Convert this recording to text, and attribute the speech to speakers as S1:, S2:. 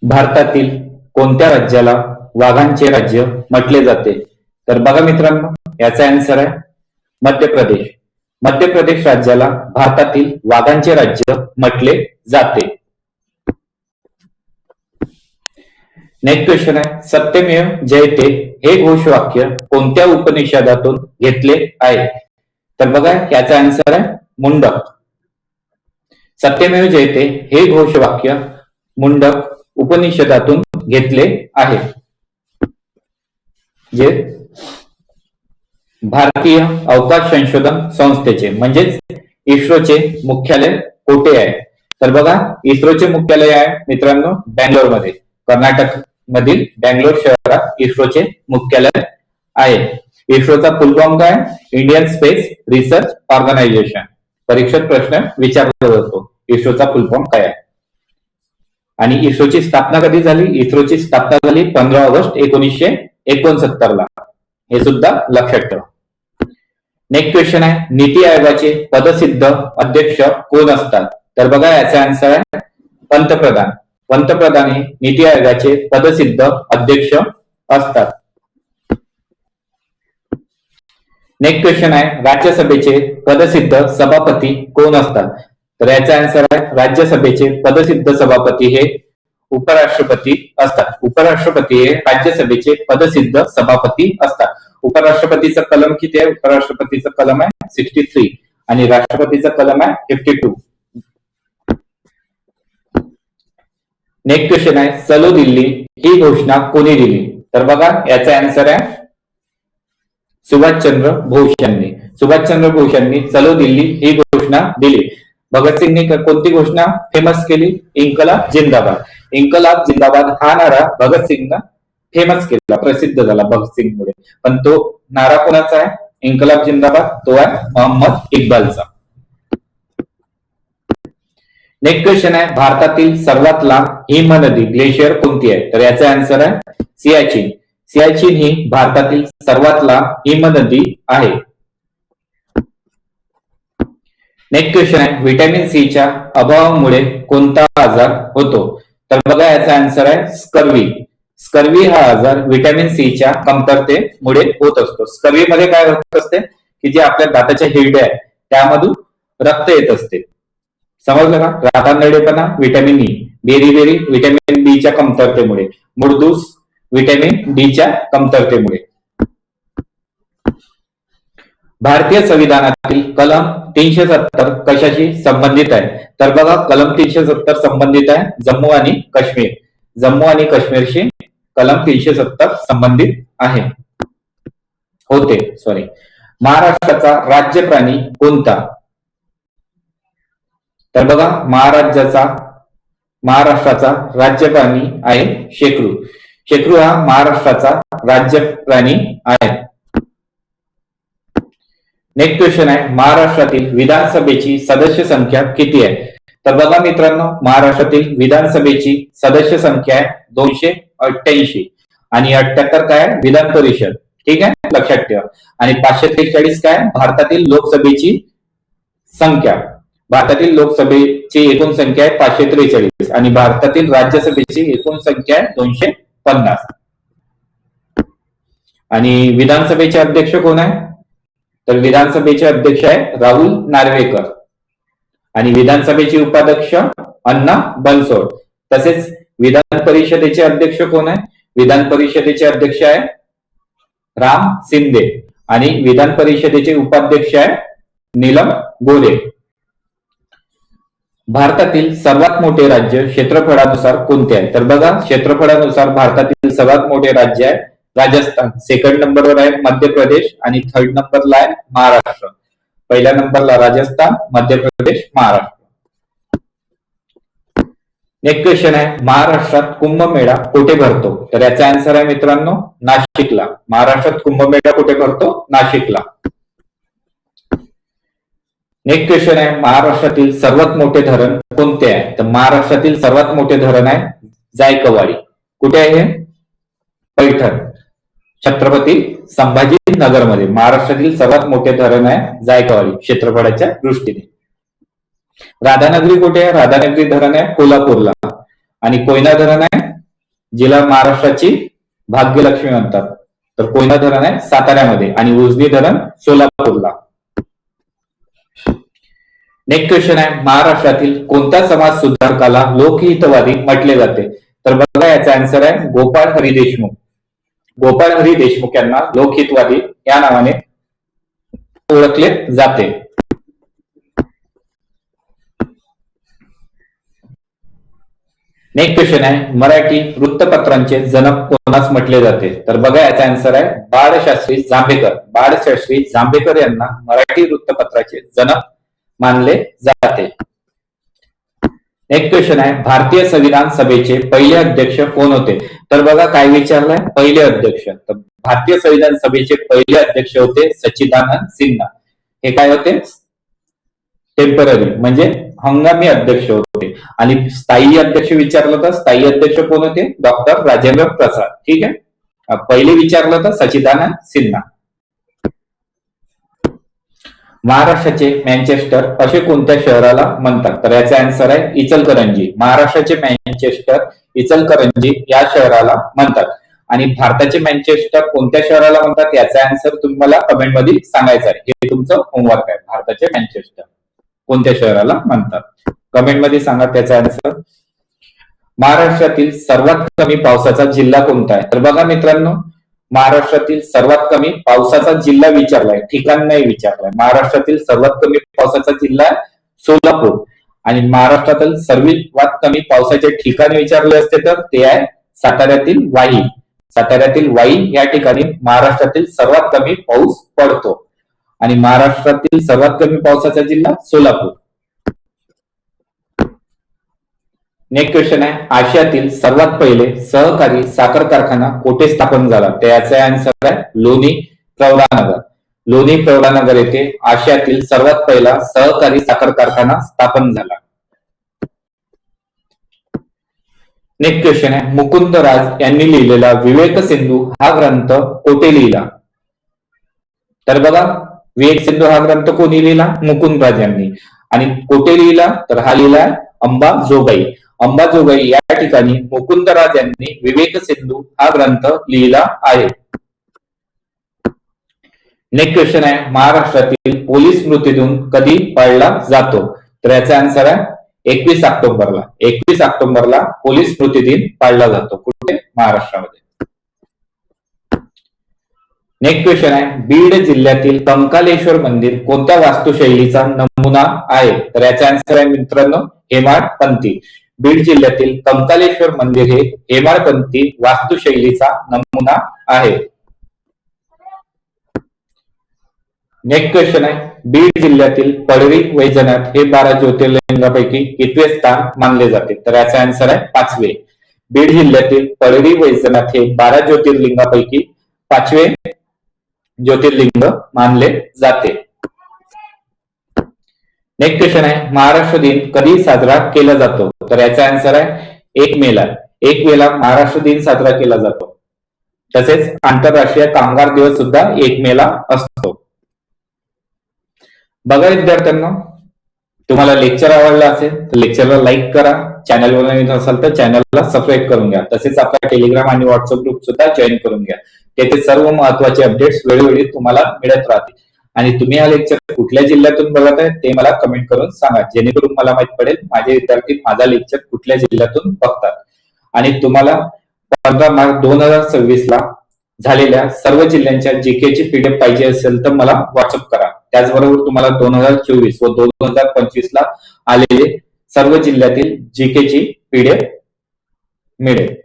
S1: भारतातील कोणत्या राज्याला वाघांचे राज्य म्हटले जाते? तर बघा मित्रांनो, याचा आन्सर आहे मध्य प्रदेश. मध्य प्रदेश राज्याला भारतातील वाघांचे राज्य म्हटले जाते. नेक्स्ट क्वेश्चन आहे, सत्यमेव जयते हे घोषवाक्य कोणत्या उपनिषदातून घेतले आहे? तर बघा, याचा आन्सर आहे मुंडक. सत्यमेव जयते हे घोषवाक्य मुंडक उपनिषदातून घेतले आहे. जे भारतीय अवकाश संशोधन संस्थेचे म्हणजेच इस्रोचे मुख्यालय कुठे आहे? तर बघा, इस्रोचे मुख्यालय आहे मित्रांनो बँगलोरमध्ये. कर्नाटक मधील बँगलोर शहरात इस्रोचे मुख्यालय आहे. इस्रोचा फुल फॉर्म काय? Indian space research organisation. परीक्षेत प्रश्न विचारला जातो, इस्रोचा फुल फॉर्म काय आहे. आणि इस्रोची स्थापना कधी झाली? इस्रोची स्थापना झाली 15 ऑगस्ट 1969 ला. हे सुद्धा लक्षात ठेवा. नेक्स्ट क्वेश्चन आहे, नीती आयोगाचे पदसिद्ध अध्यक्ष कोण असतात? तर बघा, याचा आन्सर आहे पंतप्रधान. पंतप्रधान हे नीती आयोगाचे पदसिद्ध अध्यक्ष असतात. नेक्स्ट क्वेश्चन आहे, राज्यसभेचे पदसिद्ध सभापती कोण असतात? तर याचा आन्सर आहे राज्यसभेचे पदसिद्ध सभापती हे उपराष्ट्रपती असतात. उपराष्ट्रपती हे राज्यसभेचे पदसिद्ध सभापती असतात. उपराष्ट्रपतीचा कलम किती आहे? उपराष्ट्रपतीचा कलम आहे 63 आणि राष्ट्रपतीचा कलम आहे 52. नेक्स्ट क्वेश्चन आहे, चलो दिल्ली ही घोषणा कोणी दिली? तर बघा, याचा आन्सर आहे सुभाषचंद्र बोस यांनी. सुभाषचंद्र बोस यांनी चलो दिल्ली ही घोषणा दिली. भगतसिंगने कोणती घोषणा फेमस केली? इन्कलाब जिंदाबाद. इन्कलाब जिंदाबाद हा नारा भगतसिंगना फेमस केला, प्रसिद्ध झाला भगतसिंगमुळे. पण तो नारा कोणाचा आहे? इन्कलाब जिंदाबाद तो आहे मोहम्मद इक्बालचा. नेक्स्ट क्वेश्चन आहे, भारतातील सर्वात लांब हिमनदी ग्लेशियर कोणती आहे? तर याचा आन्सर आहे सियाचीन. सियाचीन ही भारतातील सर्वात लांब हिमनदी आहे. नेक्स्ट क्वेश्चन आहे, व्हिटॅमिन सी च्या अभावामुळे कोणता आजार होतो? तर बघा, याचा आन्सर आहे स्कर्वी. स्कर्वी हा आजार व्हिटॅमिन सी च्या कमतरतेमुळे होत असतो. स्कर्वी मध्ये काय होत असते की जे आपल्या दाताच्या हिरड्या आहेत त्यामधून रक्त येत असते. समजलं का? रातांधळेपणा व्हिटॅमिन ई, बेरी व्हिटॅमिन बी च्या कमतरतेमुळे, मुडदूस व्हिटॅमिन डी च्या कमतरतेमुळे. भारतीय संविधानातील कलम 370 कशाशी संबंधित आहे? तर बघा, कलम 370 संबंधित आहे जम्मू आणि काश्मीर. जम्मू आणि काश्मीरशी कलम 370 संबंधित आहे होते. महाराष्ट्राचा राज्य प्राणी कोणता? तर बघा, महाराष्ट्राचा राज्य प्राणी आहे शेकरू. शेकरू हा महाराष्ट्राचा राज्य प्राणी आहे. नेक्स्ट क्वेश्चन आहे, महाराष्ट्रातील विधानसभेची सदस्य संख्या किती आहे? तर बघा मित्रांनो, महाराष्ट्रातील विधानसभेची सदस्य संख्या आहे 288 आणि 78 काय विधान परिषद. ठीक आहे, लक्षात ठेवा. आणि 543 काय भारतातील लोकसभेची संख्या. भारतातील लोकसभेची एकूण संख्या आहे 543 आणि भारतातील राज्यसभेची एकूण संख्या आहे 250. आणि विधानसभेचे अध्यक्ष कोण आहे? तर विधानसभेचे अध्यक्ष आहे राहुल नार्वेकर आणि विधानसभेचे उपाध्यक्ष अण्णा बनसोड. तसेच विधान परिषदेचे अध्यक्ष कोण आहे? विधान परिषदेचे अध्यक्ष आहे राम शिंदे आणि विधान परिषदेचे उपाध्यक्ष आहे नीलम गोरे. भारतातील सर्वात मोठे राज्य क्षेत्रफळानुसार कोणते आहे? तर बघा, क्षेत्रफळानुसार भारतातील सर्वात मोठे राज्य आहे राजस्थान. सेकंड नंबरवर आहे मध्य प्रदेश आणि थर्ड नंबरला आहे महाराष्ट्र. पहिल्या नंबरला राजस्थान, मध्य प्रदेश, महाराष्ट्र. नेक्स्ट क्वेश्चन आहे, महाराष्ट्रात कुंभमेळा कुठे भरतो? तर याचा आन्सर आहे मित्रांनो नाशिकला. महाराष्ट्रात कुंभमेळा कुठे भरतो? नाशिकला. नेक्स्ट क्वेश्चन आहे, महाराष्ट्रातील सर्वात मोठे धरण कोणते आहे? तर महाराष्ट्रातील सर्वात मोठे धरण आहे जायकवाडी. कुठे आहे? पैठण, छत्रपती संभाजीनगर मध्ये. महाराष्ट्रातील सर्वात मोठे धरण आहे जायकवाडी क्षेत्रफळाच्या दृष्टीने. राधानगरी कुठे आहे? राधानगरी धरण आहे कोल्हापूरला आणि कोयना धरण आहे जिला महाराष्ट्राची भाग्यलक्ष्मी म्हणतात. तर कोयना धरण आहे साताऱ्यामध्ये आणि उजनी धरण सोलापूरला. नेक्स्ट क्वेश्चन आहे, महाराष्ट्रातील कोणत्या समाज सुधारकाला लोकहितवादी म्हटले जाते? तर बघा याचा आन्सर आहे गोपाळ हरी देशमुख. गोपाळ हरी देशमुख यांना लोकहितवादी या नावाने ओळखले जाते. नेक्स्ट क्वेश्चन आहे, मराठी वृत्तपत्रांचे जनक कोणास म्हटले जाते? तर बघा याचा आन्सर आहे बाळशास्त्री जांभेकर. बाळशास्त्री जांभेकर यांना मराठी वृत्तपत्राचे जनक मानले जाते. नेक्स्ट क्वेश्चन आहे, भारतीय संविधान सभेचे पहिले अध्यक्ष कोण होते? तर बघा काय विचारलंय, पहिले अध्यक्ष. तर भारतीय संविधान सभेचे पहिले अध्यक्ष होते सच्चिदानंद सिन्हा. हे काय होते? टेम्पररी म्हणजे हंगामी अध्यक्ष होते. आणि स्थायी अध्यक्ष विचारलं तर स्थायी अध्यक्ष कोण होते? डॉक्टर राजेंद्र प्रसाद. ठीक आहे, पहिले विचारलं तर सच्चिदानंद सिन्हा. महाराष्ट्राचे मँचेस्टर असे कोणत्या शहराला म्हणतात? तर याचा आन्सर आहे इचलकरंजी. महाराष्ट्राचे मँचेस्टर इचलकरंजी या शहराला म्हणतात. आणि भारताचे मँचेस्टर कोणत्या शहराला म्हणतात याचा आन्सर तुम्हाला कमेंट मध्ये सांगायचा आहे. हे तुमचं होमवर्क आहे. भारताचे मँचेस्टर कोणत्या शहराला म्हणतात कमेंट मध्ये सांगा त्याचा आन्सर. महाराष्ट्रातील सर्वात कमी पावसाचा जिल्हा कोणता आहे? तर बघा मित्रांनो, महाराष्ट्रातील सर्वात कमी पावसाचा जिल्हा विचारलाय, ठिकाण नाही विचारलाय. महाराष्ट्रातील सर्वात कमी पावसाचा जिल्हा आहे सोलापूर. आणि महाराष्ट्रातील सर्वात कमी पावसाचे ठिकाण विचारले असते तर ते आहे साताऱ्यातील वाई. साताऱ्यातील वाई या ठिकाणी महाराष्ट्रातील सर्वात कमी पाऊस पडतो. आणि महाराष्ट्रातील सर्वात कमी पावसाचा जिल्हा सोलापूर. नेक्स्ट क्वेश्चन आहे, आशियातील सर्वात पहिले सहकारी साखर कारखाना कोठे स्थापन झाला? त्याचा आन्सर आहे लोणी प्रवरानगर. लोणी प्रवरानगर येथे आशियातील सर्वात पहिला सहकारी साखर कारखाना स्थापन झाला. नेक्स्ट क्वेश्चन आहे, मुकुंदराज यांनी लिहिलेला विवेक सिंधू हा ग्रंथ कोठे लिहिला? तर बघा, विवेक सिंधू हा ग्रंथ कोणी लिहिला? मुकुंदराज यांनी. आणि कोठे लिहिला? तर हा लिहिला अंबाजोगाई. अंबाजोगाई या ठिकाणी मुकुंदराज यांनी विवेक सिंधू हा ग्रंथ लिहिला आहे. नेक्स्ट क्वेश्चन आहे, महाराष्ट्रातील पोलीस स्मृतिदिन कधी पाळला जातो? तर याचा आन्सर आहे 21 ऑक्टोबरला. 21 ऑक्टोबरला पोलीस स्मृतिदिन पाळला जातो. कुठे? महाराष्ट्रामध्ये. नेक्स्ट क्वेश्चन आहे, बीड जिल्ह्यातील कंकालेश्वर मंदिर कोणत्या वास्तुशैलीचा नमुना आहे? तर याचा आन्सर आहे मित्रांनो हेमाडपंथी. बीड जिल्ह्यातील कंकालेश्वर मंदिर हे हेमाडपंथी वास्तुशैलीचा नमुना आहे. नेक्स्ट क्वेश्चन आहे, बीड जिल्ह्यातील पडरी वैजनाथ हे 12 ज्योतिर्लिंगापैकी कितवे स्थान मानले जाते? तर याचा आन्सर आहे 5वे. बीड जिल्ह्यातील पडरी वैजनाथ हे 12 ज्योतिर्लिंगापैकी 5वे ज्योतिर्लिंग मानले जाते. नेक्स्ट क्वेश्चन आहे, महाराष्ट्र दिन कधी साजरा केला जातो? तर याचा आन्सर आहे 1 मेला. 1 मेला महाराष्ट्र दिन साजरा केला जातो. तसेच आंतरराष्ट्रीय कामगार दिवस सुद्धा 1 मेला असतो. बघा विद्यार्थ्यांना, तुम्हाला लेक्चर आवडला असेल तर लेक्चरला लाईक करा. चॅनलवर नवीन असाल तर चॅनलला सबस्क्राईब करून घ्या. तसेच आपला टेलिग्राम आणि व्हॉट्सअप ग्रुप सुद्धा जॉईन करून घ्या. तेथे सर्व महत्वाचे अपडेट्स वेळोवेळी तुम्हाला मिळत राहतील. आणि तुम्ही हा लेक्चर कुठल्या जिल्ह्यातून बघत आहे ते मला कमेंट करून सांगा, जेणेकरून मला माहित पडेल माझे विद्यार्थी माझा लेक्चर कुठल्या जिल्ह्यातून बघतात. आणि तुम्हाला 15 मार्च 2026 ला झालेल्या सर्व जिल्ह्यांच्या जीके ची पीडीएफ पाहिजे असेल तर मला व्हॉट्सअप करा. त्याचबरोबर तुम्हाला 2024 व 2025 ला आलेले सर्व जिल्ह्यातील जीके ची पीडीएफ मिळेल.